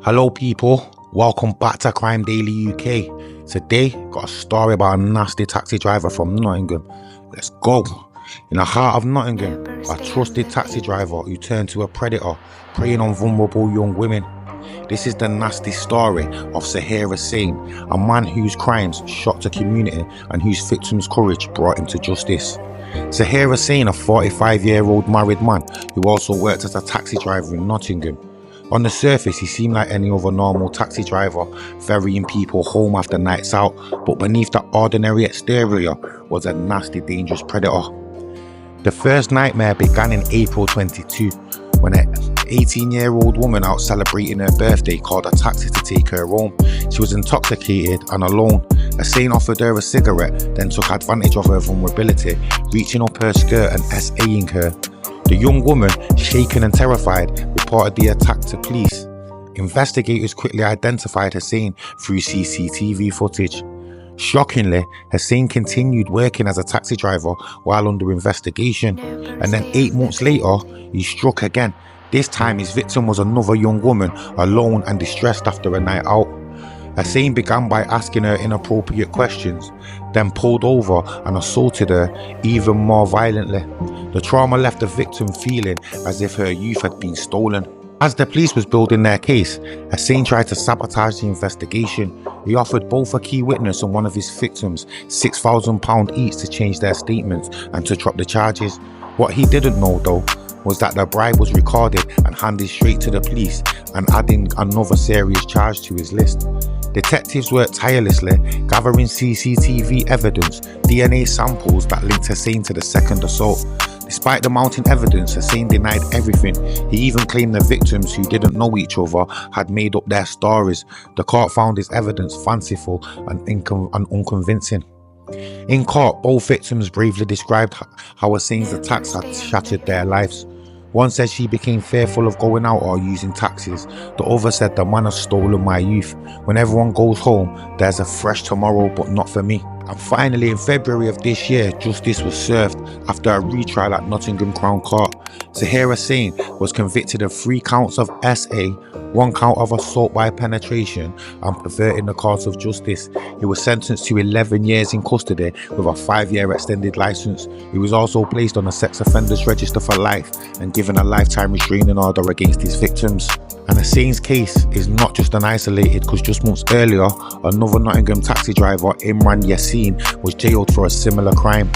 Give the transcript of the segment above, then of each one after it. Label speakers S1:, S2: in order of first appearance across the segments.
S1: Hello people, welcome back to Crime Daily UK. Today, got a story about a nasty taxi driver from Nottingham. Let's go. In the heart of Nottingham, a trusted taxi driver who turned to a predator, preying on vulnerable young women. This is the nasty story of Zaheer Hussein, a man whose crimes shocked the community and whose victims' courage brought him to justice. Zaheer Hussein, a 45-year-old married man who also worked as a taxi driver in Nottingham. On the surface, he seemed like any other normal taxi driver, ferrying people home after nights out, but beneath that ordinary exterior was a nasty, dangerous predator. The first nightmare began in April 22, when an 18-year-old woman out celebrating her birthday called a taxi to take her home. She was intoxicated and alone. Hussein offered her a cigarette, then took advantage of her vulnerability, reaching up her skirt and SAing her. The young woman, shaken and terrified, reported the attack to police. Investigators quickly identified Hussein through CCTV footage. Shockingly, Hussein continued working as a taxi driver while under investigation, and then 8 months later, he struck again. This time his victim was another young woman, alone and distressed after a night out. Hussein began by asking her inappropriate questions, then pulled over and assaulted her even more violently. The trauma left the victim feeling as if her youth had been stolen. As the police was building their case, Hussein tried to sabotage the investigation. He offered both a key witness and one of his victims £6,000 each to change their statements and to drop the charges. What he didn't know though was that the bribe was recorded and handed straight to the police, and adding another serious charge to his list. Detectives worked tirelessly, gathering CCTV evidence, DNA samples that linked Hussein to the second assault. Despite the mounting evidence, Hussein denied everything. He even claimed the victims, who didn't know each other, had made up their stories. The court found his evidence fanciful and unconvincing. In court, both victims bravely described how Hussein's attacks had shattered their lives. One said she became fearful of going out or using taxis. The other said, "The man has stolen my youth. When everyone goes home, there's a fresh tomorrow, but not for me." And finally, in February of this year, justice was served after a retrial at Nottingham Crown Court. Zaheer Hussein was convicted of 3 counts of SA, 1 count of assault by penetration and perverting the course of justice. He was sentenced to 11 years in custody with a 5-year extended licence. He was also placed on a sex offenders register for life and given a lifetime restraining order against his victims. And Hussein's case is not just an isolated, because just months earlier, another Nottingham taxi driver, Imran Yassin, was jailed for a similar crime.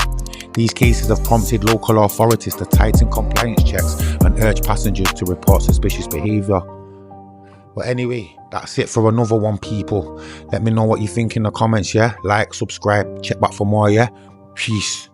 S1: These cases have prompted local authorities to tighten compliance checks and urge passengers to report suspicious behaviour. But anyway, that's it for another one, people. Let me know what you think in the comments, yeah? Like, subscribe, check back for more, yeah? Peace.